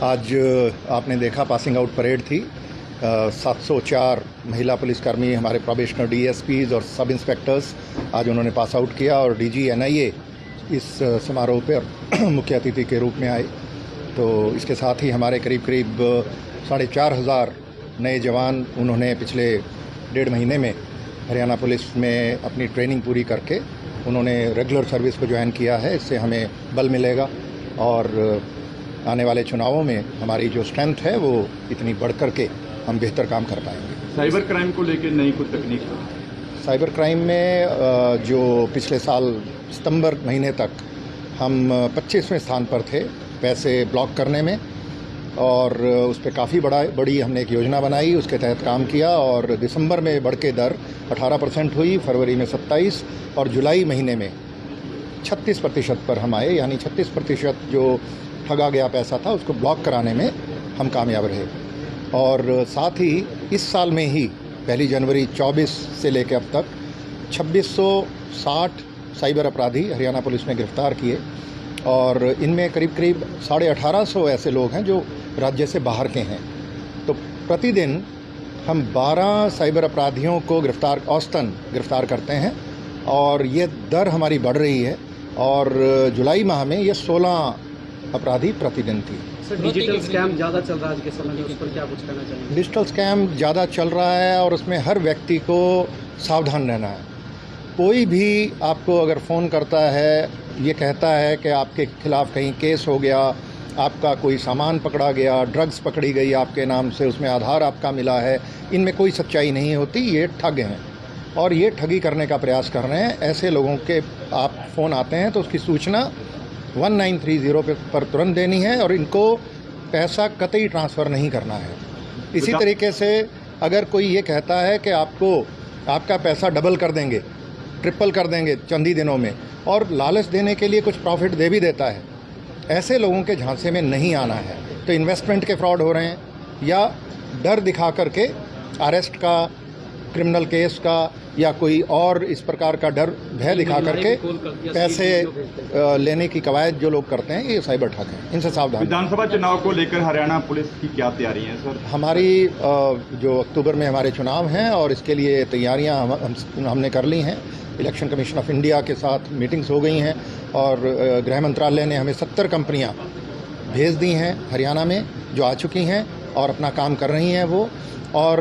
आज आपने देखा पासिंग आउट परेड थी। 704 महिला पुलिसकर्मी, हमारे प्रोबेशनर डीएसपीज और सब इंस्पेक्टर्स आज उन्होंने पास आउट किया और डीजी एनआईए इस समारोह पर मुख्य अतिथि के रूप में आए। तो इसके साथ ही हमारे करीब 4,500 नए जवान उन्होंने पिछले 1.5 महीने में हरियाणा पुलिस में अपनी ट्रेनिंग पूरी करके उन्होंने रेगुलर सर्विस को ज्वाइन किया है। इससे हमें बल मिलेगा और आने वाले चुनावों में हमारी जो स्ट्रेंथ है वो इतनी बढ़ कर के हम बेहतर काम कर पाएंगे। साइबर क्राइम को लेकर नई कुछ तकनीक? साइबर क्राइम में जो पिछले साल सितंबर महीने तक हम 25वें स्थान पर थे पैसे ब्लॉक करने में, और उस पर काफ़ी बड़ी हमने एक योजना बनाई, उसके तहत काम किया और दिसंबर में बढ़ के दर 18% हुई, फरवरी में 27% और जुलाई महीने में 36% पर हम आए। यानी 36% जो ठगा गया पैसा था उसको ब्लॉक कराने में हम कामयाब रहे। और साथ ही इस साल में ही 1 जनवरी 24 से लेकर अब तक 2660 साइबर अपराधी हरियाणा पुलिस ने गिरफ्तार किए और इनमें करीब 1850 ऐसे लोग हैं जो राज्य से बाहर के हैं। तो प्रतिदिन हम 12 साइबर अपराधियों को औसतन गिरफ्तार करते हैं और ये दर हमारी बढ़ रही है और जुलाई माह में ये 16 अपराधी प्रतिदिन थी। सर, डिजिटल स्कैम ज़्यादा चल रहा है आज के समय में, उस पर क्या कुछ कहना चाहेंगे? डिजिटल स्कैम ज़्यादा चल रहा है और उसमें हर व्यक्ति को सावधान रहना है। कोई भी आपको अगर फ़ोन करता है, ये कहता है कि आपके खिलाफ़ कहीं केस हो गया, आपका कोई सामान पकड़ा गया, ड्रग्स पकड़ी गई आपके नाम से, उसमें आधार आपका मिला है, इनमें कोई सच्चाई नहीं होती। ये ठग हैं और ये ठगी करने का प्रयास कर रहे हैं। ऐसे लोगों के आप फ़ोन आते हैं तो उसकी सूचना 1930 पर तुरंत देनी है और इनको पैसा कतई ट्रांसफ़र नहीं करना है। इसी तरीके से अगर कोई ये कहता है कि आपका पैसा डबल कर देंगे, ट्रिपल कर देंगे चंद ही दिनों में, और लालच देने के लिए कुछ प्रॉफिट दे भी देता है, ऐसे लोगों के झांसे में नहीं आना है। तो इन्वेस्टमेंट के फ्रॉड हो रहे हैं या डर दिखा करके अरेस्ट का, क्रिमिनल केस का या कोई और इस प्रकार का डर भय दिखा करके पैसे लेने की कवायद जो लोग करते हैं, ये साइबर ठग हैं, इनसे सावधान। विधानसभा चुनाव को लेकर हरियाणा पुलिस की क्या तैयारी है सर? हमारी जो अक्टूबर में हमारे चुनाव हैं और इसके लिए तैयारियां हमने कर ली हैं। इलेक्शन कमीशन ऑफ इंडिया के साथ मीटिंग्स हो गई हैं और गृह मंत्रालय ने हमें 70 कंपनियां भेज दी हैं हरियाणा में जो आ चुकी हैं और अपना काम कर रही हैं वो। और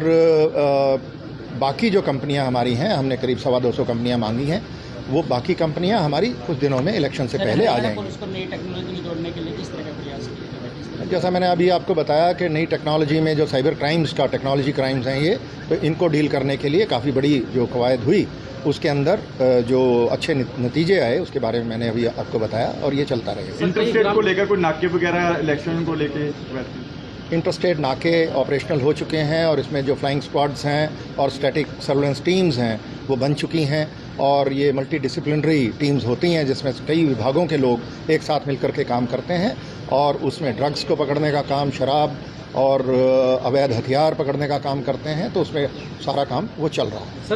बाकी जो कंपनियां हमारी हैं, हमने करीब 250 कंपनियां मांगी हैं, वो बाकी कंपनियां हमारी कुछ दिनों में इलेक्शन से पहले आ जाएंगी। नई टेक्नोलॉजी जोड़ने के लिए किस तरह का प्रयास किया? जैसा मैंने अभी आपको बताया कि नई टेक्नोलॉजी में जो साइबर क्राइम्स का टेक्नोलॉजी क्राइम्स हैं ये, तो इनको डील करने के लिए काफ़ी बड़ी जो कवायद हुई, उसके अंदर जो अच्छे नतीजे आए उसके बारे में मैंने अभी आपको बताया और ये चलता रहेगा। इंटरस्टेट को लेकर कोई नाके वगैरह इलेक्शन को लेकर? इंटरस्टेट नाके ऑपरेशनल हो चुके हैं और इसमें जो फ्लाइंग स्क्वाड्स हैं और स्टैटिक सर्वेलेंस टीम्स हैं वो बन चुकी हैं और ये मल्टी डिसिप्लिनरी टीम्स होती हैं जिसमें कई विभागों के लोग एक साथ मिलकर के काम करते हैं और उसमें ड्रग्स को पकड़ने का काम, शराब और अवैध हथियार पकड़ने का काम करते हैं। तो उसमें सारा काम वो चल रहा है।